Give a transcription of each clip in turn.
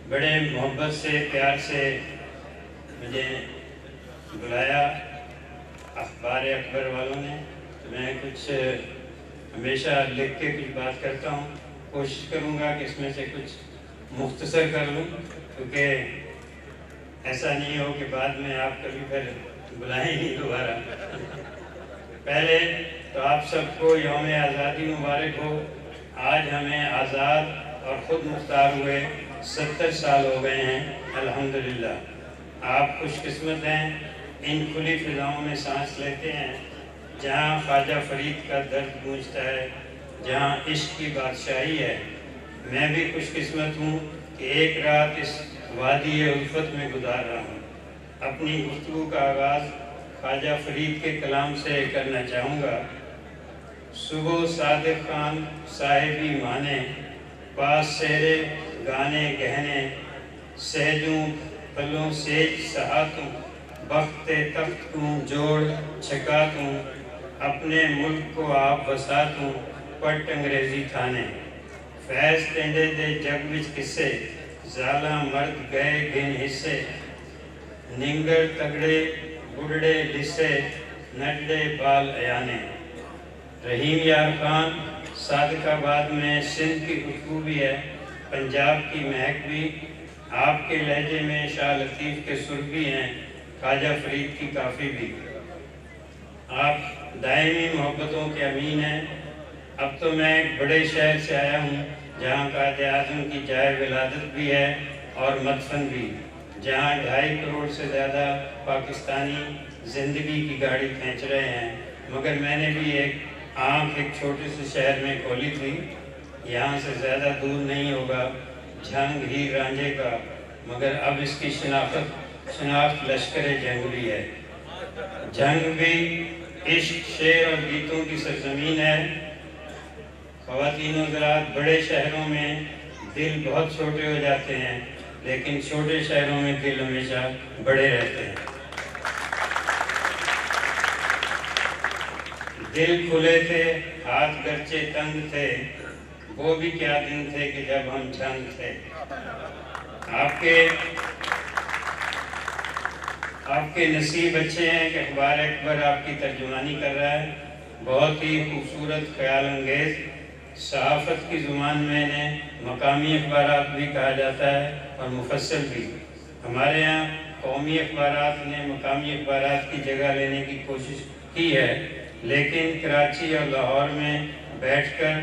بڑے محبت سے پیار سے مجھے بلایا اخبار اکبر والوں نے، تو میں کچھ ہمیشہ لکھ کے کچھ بات کرتا ہوں، کوشش کروں گا کہ اس میں سے کچھ مختصر کر لوں، کیونکہ ایسا نہیں ہو کہ بعد میں آپ کبھی پھر بلائیں نہیں دوبارہ۔ پہلے تو آپ سب کو یوم آزادی مبارک ہو۔ آج ہمیں آزاد اور خود مختار ہوئے 70 سال ہو گئے ہیں، الحمدللہ۔ آپ خوش قسمت ہیں، ان کھلی فضاؤں میں سانس لیتے ہیں جہاں خواجہ فرید کا درد گونجتا ہے، جہاں عشق کی بادشاہی ہے۔ میں بھی خوش قسمت ہوں کہ ایک رات اس وادی الفت میں گزار رہا ہوں۔ اپنی گفتگو کا آغاز خواجہ فرید کے کلام سے کرنا چاہوں گا۔ صبح صادق خان صاحبی مانے، پاس سہرے گانے گہنے، سہجوں پلوں سیج سہاتوں، بخت تخت کو جوڑ چھکاتوں، اپنے ملک کو آپ بساتوں، پٹ انگریزی تھانے۔ فیض ٹینڈے دے جگ وچ کسے، زالاں مرد گئے گن حصے، ننگر تگڑے بڑھڑے لسے، نڈے بال ایانے۔ رحیم یار خان صادق آباد میں سندھ کی خوشبو بھی ہے، پنجاب کی مہک بھی، آپ کے لہجے میں شاہ لطیف کے سر بھی ہیں، خواجہ فرید کی کافی بھی۔ آپ دائمی محبتوں کے امین ہیں۔ اب تو میں ایک بڑے شہر سے آیا ہوں جہاں قائد اعظم کی جائے ولادت بھی ہے اور مدفن بھی، جہاں 2.5 کروڑ سے زیادہ پاکستانی زندگی کی گاڑی کھینچ رہے ہیں، مگر میں نے بھی ایک چھوٹے سے شہر میں کھولی تھی۔ یہاں سے زیادہ دور نہیں ہوگا جھنگ ہی رانجھے کا، مگر اب اس کی شناخت لشکر جنگ بھی ہے۔ جنگ بھی عشق، شعر اور گیتوں کی سرزمین ہے۔ خواتین و حضرات، بڑے شہروں میں دل بہت چھوٹے ہو جاتے ہیں، لیکن چھوٹے شہروں میں دل ہمیشہ بڑے رہتے ہیں۔ دل کھلے تھے، ہاتھ گرچہ تنگ تھے، وہ بھی کیا دن تھے کہ جب ہم جنگ تھے۔ آپ کے نصیب اچھے ہیں کہ اخبار اکبر آپ کی ترجمانی کر رہا ہے، بہت ہی خوبصورت، خیال انگیز۔ صحافت کی زبان میں انہیں مقامی اخبارات بھی کہا جاتا ہے اور مفصل بھی۔ ہمارے ہاں قومی اخبارات نے مقامی اخبارات کی جگہ لینے کی کوشش کی ہے، لیکن کراچی اور لاہور میں بیٹھ کر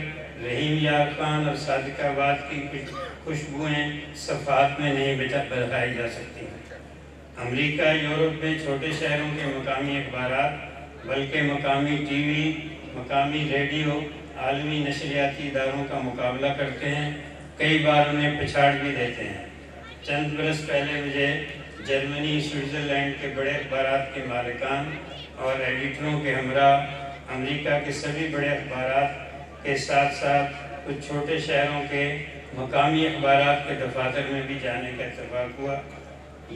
رحیم یار خان اور صادق آباد کی خوشبوئیں صفحات میں نہیں بڑھائی جا سکتی۔ امریکہ، یورپ میں چھوٹے شہروں کے مقامی اخبارات بلکہ مقامی ٹی وی، مقامی ریڈیو، عالمی نشریاتی اداروں کا مقابلہ کرتے ہیں، کئی بار انہیں پچھاڑ بھی دیتے ہیں۔ چند برس پہلے مجھے جرمنی، سوئٹزرلینڈ کے بڑے اخبارات کے مالکان اور ایڈیٹروں کے ہمراہ امریکہ کے سبھی بڑے اخبارات کے ساتھ ساتھ کچھ چھوٹے شہروں کے مقامی اخبارات کے دفاتر میں بھی جانے کا اتفاق ہوا۔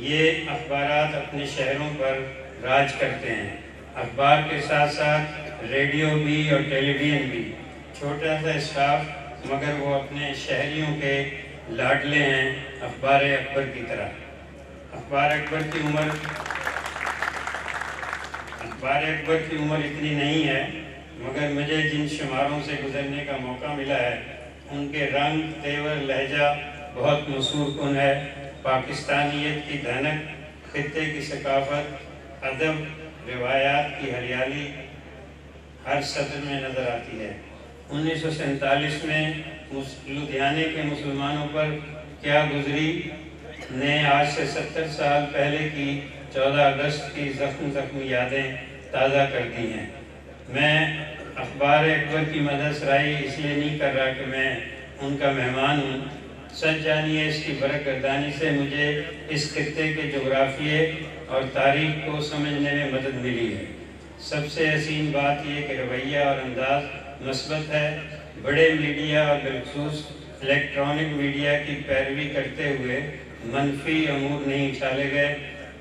یہ اخبارات اپنے شہروں پر راج کرتے ہیں۔ اخبار کے ساتھ ساتھ ریڈیو بھی اور ٹیلی ویژن بھی، چھوٹا سا اسٹاف، مگر وہ اپنے شہریوں کے لاڈلے ہیں، اخبار اکبر کی طرح۔ اخبار اکبر کی عمر اتنی نہیں ہے، مگر مجھے جن شماروں سے گزرنے کا موقع ملا ہے ان کے رنگ، تیور، لہجہ بہت مسحور کن ہے۔ پاکستانیت کی دھنک، خطے کی ثقافت، ادب، روایات کی ہریالی ہر سطر میں نظر آتی ہے۔ 1947 میں لدھیانے کے مسلمانوں پر کیا گزری نے آج سے 70 سال پہلے کی 14 اگست کی زخم یادیں تازہ کر دی ہیں۔ میں اخبار اکبر کی مدح سرائی اس لیے نہیں کر رہا کہ میں ان کا مہمان ہوں، سچ جانیے اس کی برکردانی سے مجھے اس خطے کے جغرافیے اور تاریخ کو سمجھنے میں مدد ملی ہے۔ سب سے حسین بات یہ کہ رویہ اور انداز مثبت ہے۔ بڑے میڈیا اور بالخصوص الیکٹرانک میڈیا کی پیروی کرتے ہوئے منفی امور نہیں اچھالے گئے۔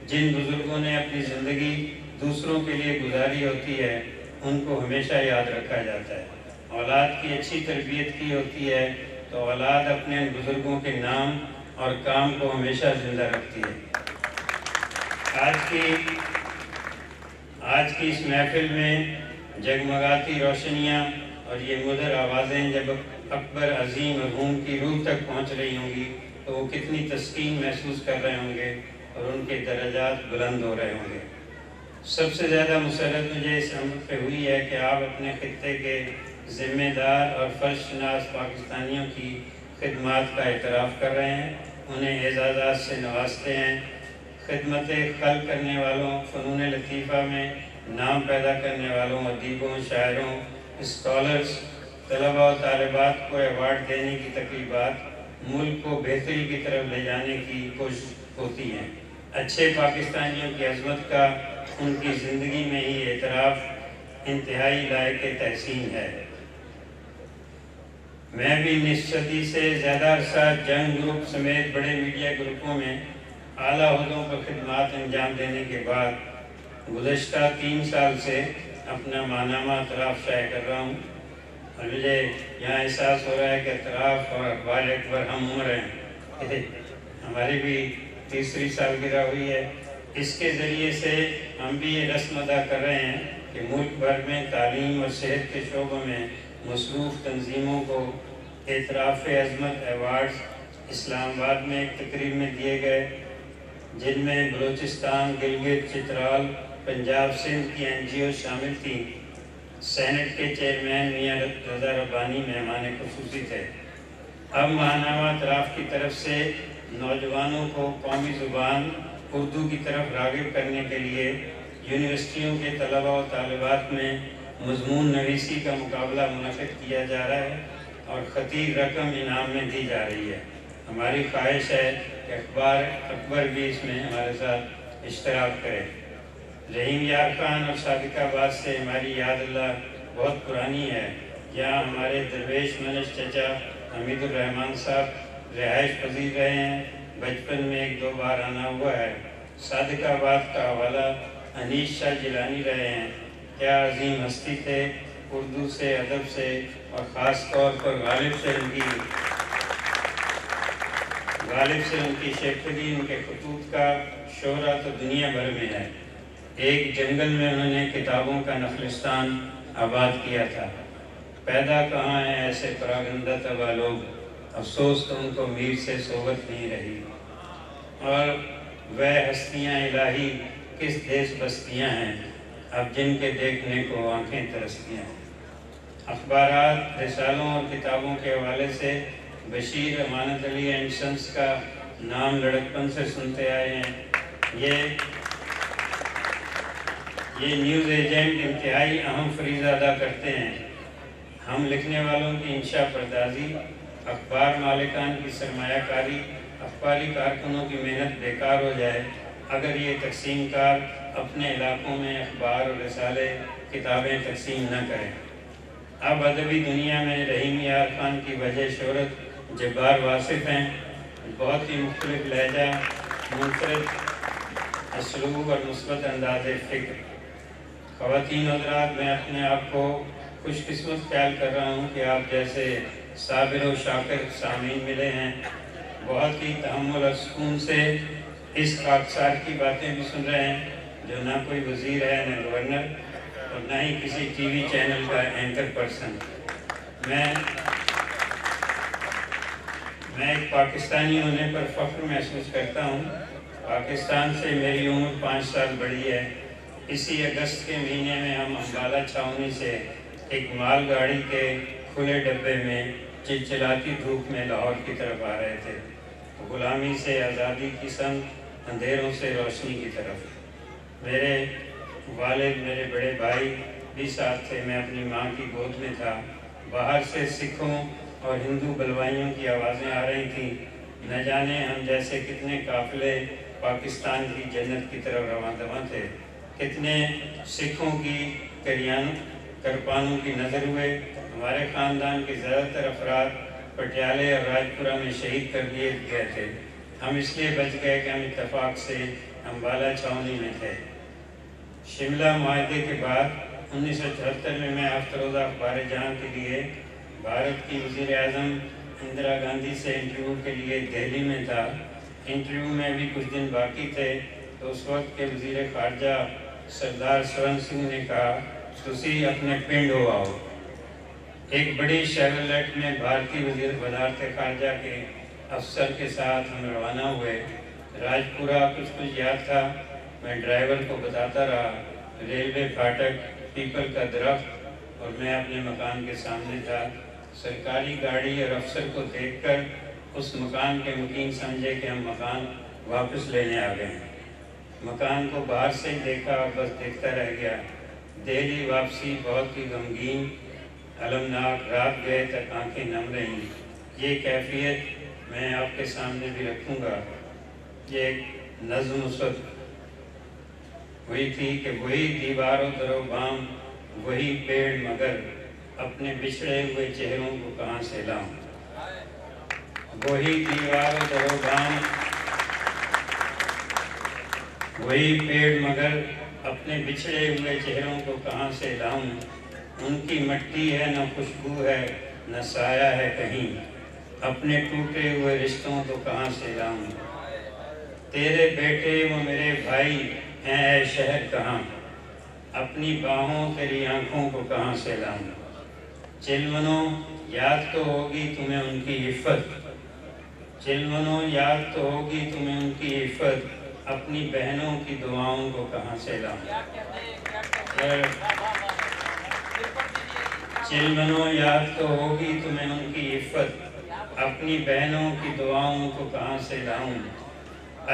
جن بزرگوں نے اپنی زندگی دوسروں کے لیے گزاری ہوتی ہے ان کو ہمیشہ یاد رکھا جاتا ہے۔ اولاد کی اچھی تربیت کی ہوتی ہے تو اولاد اپنے بزرگوں کے نام اور کام کو ہمیشہ زندہ رکھتی ہے۔ آج کی اس محفل میں جگمگاتی روشنیاں اور یہ مدر آوازیں جب اکبر عظیم مرحوم کی روح تک پہنچ رہی ہوں گی تو وہ کتنی تسکین محسوس کر رہے ہوں گے اور ان کے درجات بلند ہو رہے ہوں گے۔ سب سے زیادہ مسرت مجھے اس امر پہ ہوئی ہے کہ آپ اپنے خطے کے ذمہ دار اور فرض شناس پاکستانیوں کی خدمات کا اعتراف کر رہے ہیں، انہیں اعزازات سے نوازتے ہیں۔ خدمت خلق کرنے والوں، فنون لطیفہ میں نام پیدا کرنے والوں، ادیبوں، شاعروں، اسکالرز، طلباء و طالبات کو ایوارڈ دینے کی تقریبات ملک کو بہتری کی طرف لے جانے کی کوشش ہوتی ہیں۔ اچھے پاکستانیوں کی عظمت کا ان کی زندگی میں ہی اعتراف انتہائی لائق تحسین ہے۔ میں بھی 19 صدی سے زیادہ عرصہ جنگ گروپ سمیت بڑے میڈیا گروپوں میں اعلیٰ عہدوں پر خدمات انجام دینے کے بعد گزشتہ 3 سال سے اپنا ماہنامہ اطراف شائع کر رہا ہوں، اور مجھے یہاں احساس ہو رہا ہے کہ اطراف اور اخبار اکبر ہم عمر ہیں، ہماری بھی 30ویں سالگرہ ہوئی ہے۔ اس کے ذریعے سے ہم بھی یہ رسم ادا کر رہے ہیں کہ ملک بھر میں تعلیم اور صحت کے شعبوں میں مصروف تنظیموں کو اعتراف عظمت ایوارڈز اسلام آباد میں ایک تقریب میں دیے گئے، جن میں بلوچستان، گلگت، چترال، پنجاب، سندھ کی NGO شامل تھیں۔ سینٹ کے چیئرمین میاں رضا ربانی مہمان خصوصی تھے۔ اب ماہنامہ اطراف کی طرف سے نوجوانوں کو قومی زبان اردو کی طرف راغب کرنے کے لیے یونیورسٹیوں کے طلباء و طالبات میں مضمون نویسی کا مقابلہ منعقد کیا جا رہا ہے اور خطیر رقم انعام میں دی جا رہی ہے۔ ہماری خواہش ہے کہ اخبار اکبر بھی اس میں ہمارے ساتھ اشتراک کرے۔ رحیم یار خان اور صادق آباد سے ہماری یاد اللہ بہت پرانی ہے، جہاں ہمارے درویش منش چچا حمید الرحمان صاحب رہائش پذیر رہے ہیں۔ بچپن میں 1-2 بار آنا ہوا ہے۔ صادق آباد کا حوالہ انیس شاہ جیلانی رہے ہیں۔ کیا عظیم ہستی تھے، اردو سے، ادب سے اور خاص طور پر غالب سے ان کی شیخلی، ان کے خطوط کا شہرہ تو دنیا بھر میں ہے۔ ایک جنگل میں انہوں نے کتابوں کا نخلستان آباد کیا تھا۔ پیدا کہاں ہیں ایسے پراگندہ طبع لوگ، افسوس تو ان کو میر سے صحبت نہیں رہی۔ اور وہ ہستیاں الہی کس دیس بستیاں ہیں، اب جن کے دیکھنے کو آنکھیں ترستی ہیں۔ اخبارات، رسالوں اور کتابوں کے حوالے سے بشیر امانت علی اینڈ سنس کا نام لڑکپن سے سنتے آئے ہیں۔ یہ نیوز ایجنٹ انتہائی اہم فریضہ ادا کرتے ہیں۔ ہم لکھنے والوں کی انشاء پردازی، اخبار مالکان کی سرمایہ کاری، اخباری کارکنوں کی محنت بیکار ہو جائے اگر یہ تقسیم کار اپنے علاقوں میں اخبار اور رسالے، کتابیں تقسیم نہ کریں۔ اب ادبی دنیا میں رحیم یار خان کی وجہ شہرت جبار واصف ہیں، بہت ہی مختلف لہجہ، منفرد اسلوب اور مثبت انداز فکر۔ خواتین حضرات، میں اپنے آپ کو خوش قسمت خیال کر رہا ہوں کہ آپ جیسے صابر و شاکر سامعین ملے ہیں۔ بہت ہی تحمل اور سکون سے اس خاکسار کی باتیں بھی سن رہے ہیں، جو نہ کوئی وزیر ہے، نہ گورنر، اور نہ ہی کسی ٹی وی چینل کا اینکر پرسن۔ میں ایک پاکستانی ہونے پر فخر محسوس کرتا ہوں۔ پاکستان سے میری عمر 5 سال بڑی ہے۔ اسی اگست کے مہینے میں ہم امبالہ چھاؤنی سے ایک مال گاڑی کے کھلے ڈبے میں چلچلاتی دھوپ میں لاہور کی طرف آ رہے تھے، غلامی سے آزادی کی سمت، اندھیروں سے روشنی کی طرف۔ میرے والد، میرے بڑے بھائی بھی ساتھ تھے۔ میں اپنی ماں کی گود میں تھا۔ باہر سے سکھوں اور ہندو بلوائیوں کی آوازیں آ رہی تھیں۔ نہ جانے ہم جیسے کتنے قافلے پاکستان کی جنت کی طرف رواں دواں تھے۔ کتنے سکھوں کی کرپانوں کی نظر ہوئے۔ ہمارے خاندان کے زیادہ تر افراد پٹیالے اور راجپورہ میں شہید کر دیے گئے تھے۔ ہم اس لیے بچ گئے کہ ہم اتفاق سے امبالہ چھاؤنی میں تھے۔ شملہ معاہدے کے بعد 1974 میں ہفتہ روزہ اخبار جہاں کے لیے بھارت کی وزیر اعظم اندرا گاندھی سے انٹرویو کے لیے دہلی میں تھا۔ انٹرویو میں بھی کچھ دن باقی تھے تو اس وقت کے وزیر خارجہ سردار سورن سنگھ نے کہا تسی اپنے پنڈ ہو آؤ۔ ایک بڑی شیورلیٹ میں بھارتی وزارت خارجہ کے افسر کے ساتھ ہم روانہ ہوئے۔ راج پورہ کچھ یاد تھا، میں ڈرائیور کو بتاتا رہا، ریلوے پھاٹک، پیپل کا درخت، اور میں اپنے مکان کے سامنے تھا۔ سرکاری گاڑی اور افسر کو دیکھ کر اس مکان کے مکین سمجھے کہ ہم مکان واپس لینے آ گئے ہیں۔ مکان کو باہر سے دیکھا اور بس دیکھتا رہ گیا۔ دہلی واپسی بہت ہی غمگین، المناک، رات گئے تک آنکھیں نم رہیں۔ یہ کیفیت میں آپ کے سامنے بھی رکھوں گا۔ یہ ایک نظم اس وقت ہوئی تھی کہ وہی دیوار و در و بام، وہی پیڑ مگر، اپنے بچھڑے ہوئے چہروں کو کہاں سے لاؤں۔ وہی دیوار و در و بام، وہی پیڑ مگر، اپنے بچھڑے ہوئے چہروں کو کہاں سے لاؤں۔ ان کی مٹی ہے نہ خوشبو ہے نہ سایہ ہے کہیں، اپنے ٹوٹے ہوئے رشتوں کو کہاں سے لاؤں۔ تیرے بیٹے وہ میرے بھائی ہیں اے شہر کہاں، اپنی باہوں تیری آنکھوں کو کہاں سے لاؤں۔ چلمنوں یاد تو ہوگی تمہیں ان کی عفت، چلمنوں یاد تو ہوگی تمہیں ان کی عفت، اپنی بہنوں کی دعاؤں کو کہاں سے لاؤں۔ چلمنوں یاد تو ہوگی تمہیں ان کی عفت، اپنی بہنوں کی دعاؤں کو کہاں سے لاؤں۔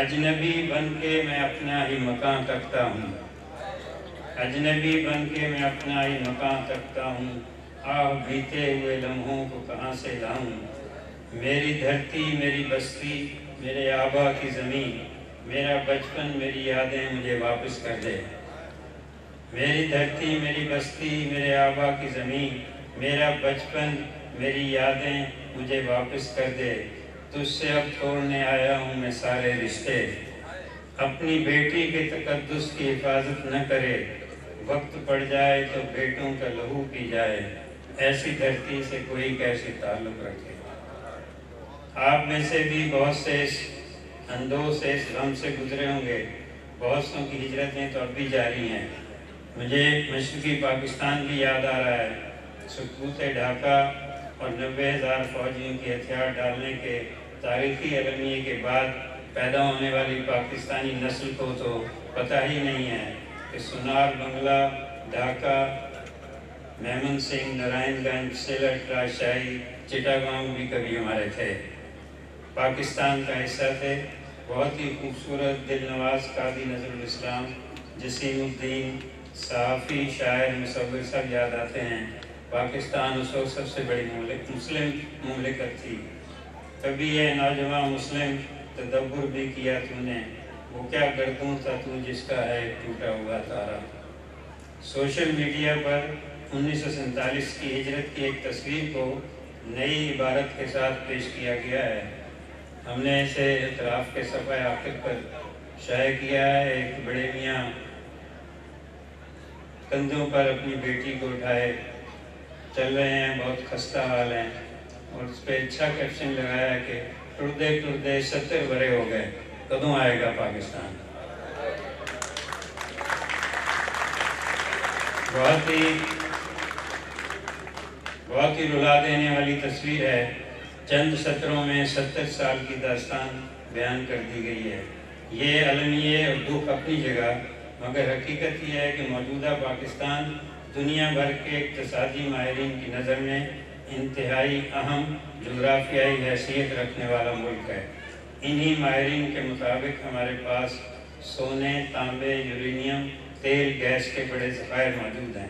اجنبی بن کے میں اپنا ہی مکان تکتا ہوں، اجنبی بن کے میں اپنا ہی مکان تکتا ہوں، آہ بیتے ہوئے لمحوں کو کہاں سے لاؤں۔ میری دھرتی میری بستی میرے آبا کی زمین، میرا بچپن میری یادیں مجھے واپس کر دے۔ میری دھرتی میری بستی میرے آبا کی زمین، میرا بچپن میری یادیں مجھے واپس کر دے۔ تجھ سے اب توڑنے آیا ہوں میں سارے رشتے، اپنی بیٹی کے تقدس کی حفاظت نہ کرے، وقت پڑ جائے تو بیٹوں کا لہو پی جائے، ایسی دھرتی سے کوئی کیسے تعلق رکھے۔ آپ میں سے بھی بہت سے اس اندوز سے اس غم سے گزرے ہوں گے، بہت سوں کی ہجرتیں تو اب بھی جاری ہیں۔ مجھے مشرقی پاکستان کی یاد آ رہا ہے، سکوت ڈھاکہ اور 90,000 فوجیوں کی ہتھیار ڈالنے کے تاریخی المیے کے بعد پیدا ہونے والی پاکستانی نسل کو تو پتہ ہی نہیں ہے کہ سنار بنگلہ، ڈھاکہ، میمن سنگھ، نارائن گنج، سیلٹ، راجشاہی، چٹاگانگ بھی کبھی ہمارے تھے، پاکستان کا حصہ تھے۔ بہت ہی خوبصورت، دل نواز قاضی نظر الاسلام، جسیم الدین، صحافی، شاعر، مصور سب یاد آتے ہیں۔ پاکستان اس وقت سب سے بڑی مسلم مملکت تھی۔ کبھی یہ نوجوان مسلم تدبر بھی کیا تو نے، وہ کیا گردوں تھا تو جس کا ہے ٹوٹا ہوا تارا۔ سوشل میڈیا پر 1947 کی ہجرت کی ایک تصویر کو نئی عبارت کے ساتھ پیش کیا گیا ہے۔ ہم نے اسے اعتراف کے صفحہ آخر پر شائع کیا ہے۔ ایک بڑے میاں کندھوں پر اپنی بیٹی کو اٹھائے چل رہے ہیں، بہت خستہ حال ہیں، اور اس پہ اچھا کیپشن لگایا کہ ٹردے ٹردے 70 برے ہو گئے، کدوں آئے گا پاکستان۔ بہت ہی رلا دینے والی تصویر ہے۔ چند سطروں میں 70 سال کی داستان بیان کر دی گئی ہے۔ یہ المیے اور دکھ اپنی جگہ، مگر حقیقت یہ ہے کہ موجودہ پاکستان دنیا بھر کے اقتصادی ماہرین کی نظر میں انتہائی اہم جغرافیائی حیثیت رکھنے والا ملک ہے۔ انہی ماہرین کے مطابق ہمارے پاس سونے، تانبے، یورینیم، تیل، گیس کے بڑے ذخائر موجود ہیں،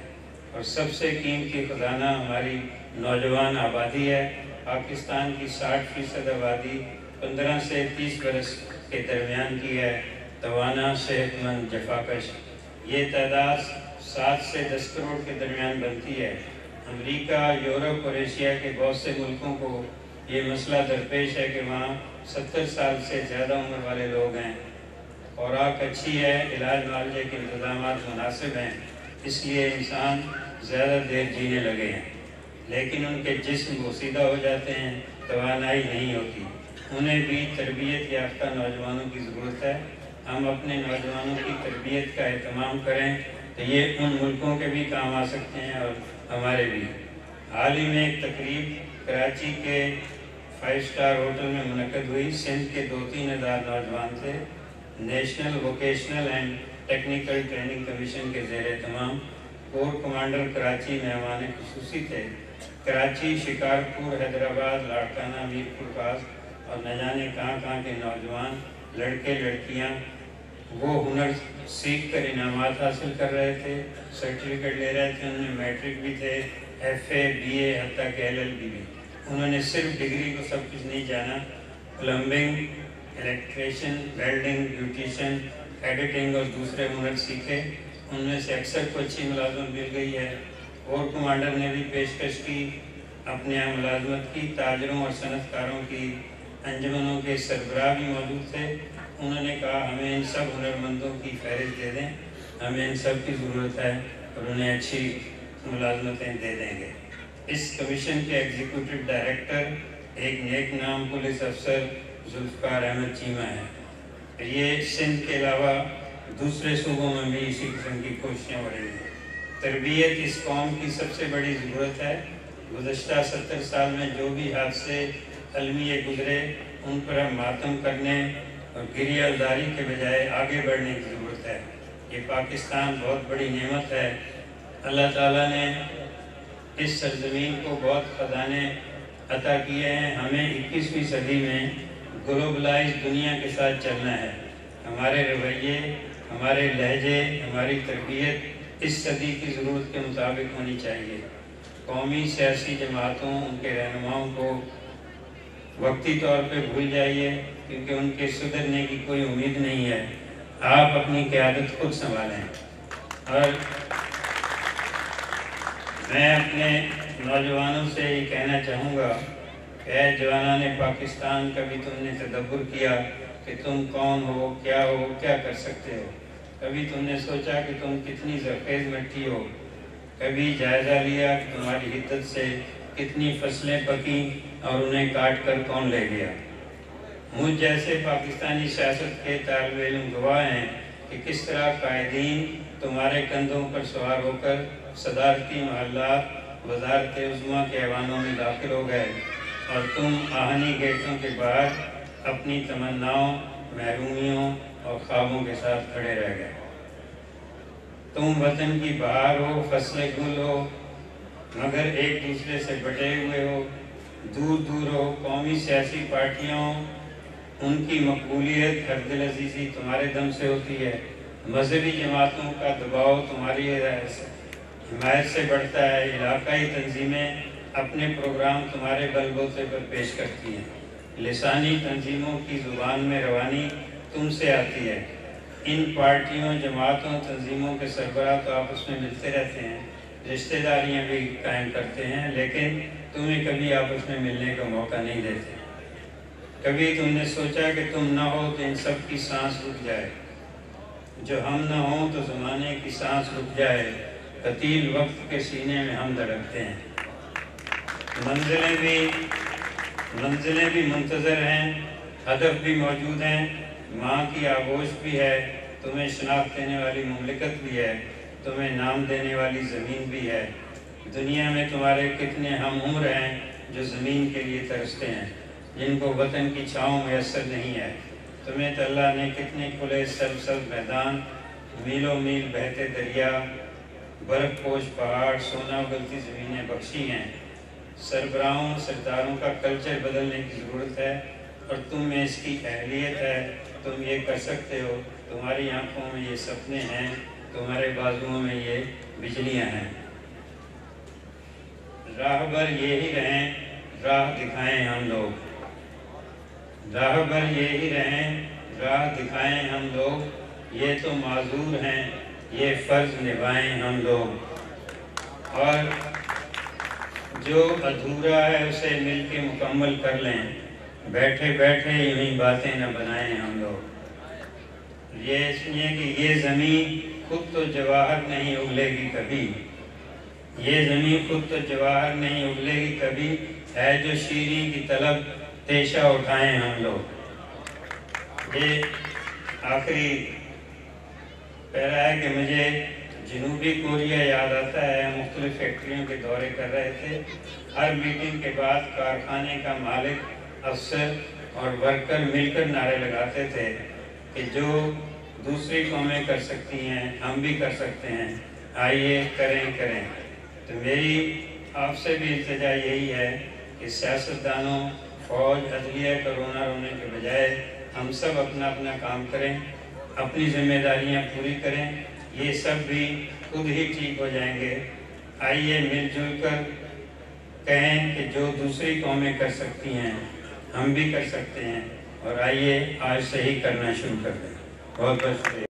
اور سب سے قیمتی خزانہ ہماری نوجوان آبادی ہے۔ پاکستان کی 60% آبادی 15 سے 30 برس کے درمیان کی ہے، توانا، صحت مند، جفاکش۔ یہ تعداد 7 سے 10 کروڑ کے درمیان بنتی ہے۔ امریکہ، یورپ اور ایشیا کے بہت سے ملکوں کو یہ مسئلہ درپیش ہے کہ وہاں 70 سال سے زیادہ عمر والے لوگ ہیں، خوراک اچھی ہے، علاج معالجے کے انتظامات مناسب ہیں، اس لیے انسان زیادہ دیر جینے لگے ہیں، لیکن ان کے جسم بوسیدہ ہو جاتے ہیں، توانائی نہیں ہوتی۔ انہیں بھی تربیت یافتہ نوجوانوں کی ضرورت ہے۔ ہم اپنے نوجوانوں کی تربیت کا اہتمام کریں تو یہ ان ملکوں کے بھی کام آ سکتے ہیں اور ہمارے بھی۔ حال ہی میں ایک تقریب کراچی کے 5 اسٹار ہوٹل میں منعقد ہوئی۔ سندھ کے 2-3 ہزار نوجوان تھے۔ National vocational and technical training commission کے زیر اہتمام کور کمانڈر کراچی مہمان خصوصی تھے۔ کراچی، شکارپور، حیدرآباد، لاڑکانہ، میر پور اور نہ جانے کہاں کے نوجوان لڑکے لڑکیاں وہ ہنر سیکھ کر انعامات حاصل کر رہے تھے، سرٹیفکیٹ لے رہے تھے۔ ان میں میٹرک بھی تھے، FA، BA، حتیٰ کہ LLB بھی۔ انہوں نے صرف ڈگری کو سب کچھ نہیں جانا، plumbing, electrician, welding, beautician, editing اور دوسرے ہنر سیکھے۔ ان میں سے اکثر کو اچھی ملازمت مل گئی ہے۔ اور کمانڈر نے بھی پیشکش کی، اپنے یہاں ملازمت کی۔ تاجروں اور صنعت کاروں کی انجمنوں کے سربراہ بھی موجود تھے۔ انہوں نے کہا ہمیں ان سب ہنرمندوں کی فہرست دے دیں، ہمیں ان سب کی ضرورت ہے اور انہیں اچھی ملازمتیں دے دیں گے۔ اس کمیشن کے ایگزیکٹو ڈائریکٹر ایک نیک نام پولیس افسر ذوالفقار احمد چیمہ ہیں۔ یہ سندھ کے علاوہ دوسرے صوبوں میں بھی اسی قسم کی کوششیں ہو رہی ہیں۔ تربیت اس قوم کی سب سے بڑی ضرورت ہے۔ گزشتہ 70 سال میں جو بھی حادثے المیہ گزرے ان پر ہم ماتم کرنے اور گریہ الداری کے بجائے آگے بڑھنے کی ضرورت ہے۔ یہ پاکستان بہت بڑی نعمت ہے۔ اللہ تعالیٰ نے اس سرزمین کو بہت خزانے عطا کیے ہیں۔ ہمیں 21ویں صدی میں گلوبلائز دنیا کے ساتھ چلنا ہے۔ ہمارے رویے، ہمارے لہجے، ہماری تربیت اس صدی کی ضرورت کے مطابق ہونی چاہیے۔ قومی سیاسی جماعتوں، ان کے رہنماؤں کو وقتی طور پہ بھول جائیے، کیونکہ ان کے سدھرنے کی کوئی امید نہیں ہے۔ آپ اپنی قیادت خود سنبھالیں۔ اور میں اپنے نوجوانوں سے یہ کہنا چاہوں گا کہ اے جوانان پاکستان، کبھی تم نے تدبر کیا کہ تم کون ہو، کیا کر سکتے ہو؟ کبھی تم نے سوچا کہ تم کتنی زرخیز مٹی ہو؟ کبھی جائزہ لیا کہ تمہاری حدت سے کتنی فصلیں پکیں اور انہیں کاٹ کر کون لے گیا؟ مجھ جیسے پاکستانی سیاست کے طالب علم گواہ ہیں کہ کس طرح قائدین تمہارے کندھوں پر سوار ہو کر صدارتی محلات، وزارت عظمیٰ کے ایوانوں میں داخل ہو گئے اور تم آہنی گیٹوں کے باہر اپنی تمناؤں، محرومیوں اور خوابوں کے ساتھ کھڑے رہ گئے۔ تم وطن کی بہار ہو، فصل گل ہو، مگر ایک دوسرے سے بٹے ہوئے ہو، دور دور ہو۔ قومی سیاسی پارٹیوں، ان کی مقبولیت، ہر دل عزیزی تمہارے دم سے ہوتی ہے۔ مذہبی جماعتوں کا دباؤ تمہاری حمایت سے بڑھتا ہے۔ علاقائی تنظیمیں اپنے پروگرام تمہارے بل بوتے پر پیش کرتی ہیں۔ لسانی تنظیموں کی زبان میں روانی تم سے آتی ہے۔ ان پارٹیوں، جماعتوں، تنظیموں کے سربراہ تو آپس میں ملتے رہتے ہیں، رشتہ داریاں بھی قائم کرتے ہیں، لیکن تمہیں کبھی آپس میں ملنے کا موقع نہیں دیتے۔ کبھی تم نے سوچا کہ تم نہ ہو تو ان سب کی سانس رک جائے، جو ہم نہ ہوں تو زمانے کی سانس رک جائے، قتیل وقت کے سینے میں ہم دھڑکتے ہیں۔ منزلیں بھی منتظر ہیں، ہدف بھی موجود ہیں، ماں کی آغوش بھی ہے، تمہیں شناخت دینے والی مملکت بھی ہے، تمہیں نام دینے والی زمین بھی ہے۔ دنیا میں تمہارے کتنے ہم عمر ہیں جو زمین کے لیے ترستے ہیں، جن کو وطن کی چھاؤں میسر نہیں ہے۔ تمہیں تو اللہ نے کتنے کھلے سرسبز میدان، میلوں میل بہتے دریا، برف پوش پہاڑ، سونا اگلتی زمینیں بخشی ہیں۔ سربراہوں، سرداروں کا کلچر بدلنے کی ضرورت ہے اور تم میں اس کی اہلیت ہے۔ تم یہ کر سکتے ہو۔ تمہاری آنکھوں میں یہ سپنے ہیں، تمہارے بازوؤں میں یہ بجلیاں ہیں۔ راہبر یہی رہیں، راہ دکھائیں ہم لوگ۔ راہبر یہی رہیں، راہ دکھائیں ہم لوگ۔ یہ تو معذور ہیں، یہ فرض نبھائیں ہم لوگ۔ اور جو ادھورا ہے اسے مل کے مکمل کر لیں۔ بیٹھے بیٹھے یوں باتیں نہ بنائیں ہم لوگ۔ یہ سنیے کہ یہ زمین خود تو جواہر نہیں اگلے گی کبھی۔ یہ زمین خود تو جواہر نہیں اگلے گی کبھی، ہے جو شیریں کی طلب پیشہ اٹھائیں ہم لوگ۔ یہ آخری پیرا ہے کہ مجھے جنوبی کوریا یاد آتا ہے، مختلف فیکٹریوں کے دورے کر رہے تھے۔ ہر میٹنگ کے بعد کارخانے کا مالک، افسر اور ورکر مل کر نعرے لگاتے تھے کہ جو دوسری قومیں کر سکتی ہیں ہم بھی کر سکتے ہیں، آئیے کریں۔ تو میری آپ سے بھی التجا یہی ہے کہ سیاستدانوں، فوج، عدلیہ کا رونا رونے کے بجائے ہم سب اپنا اپنا کام کریں، اپنی ذمہ داریاں پوری کریں، یہ سب بھی خود ہی ٹھیک ہو جائیں گے۔ آئیے مل جل کر کہیں کہ جو دوسری قومیں کر سکتی ہیں ہم بھی کر سکتے ہیں، اور آئیے آج سے ہی کرنا شروع کر دیں۔ بہت بہت شکریہ۔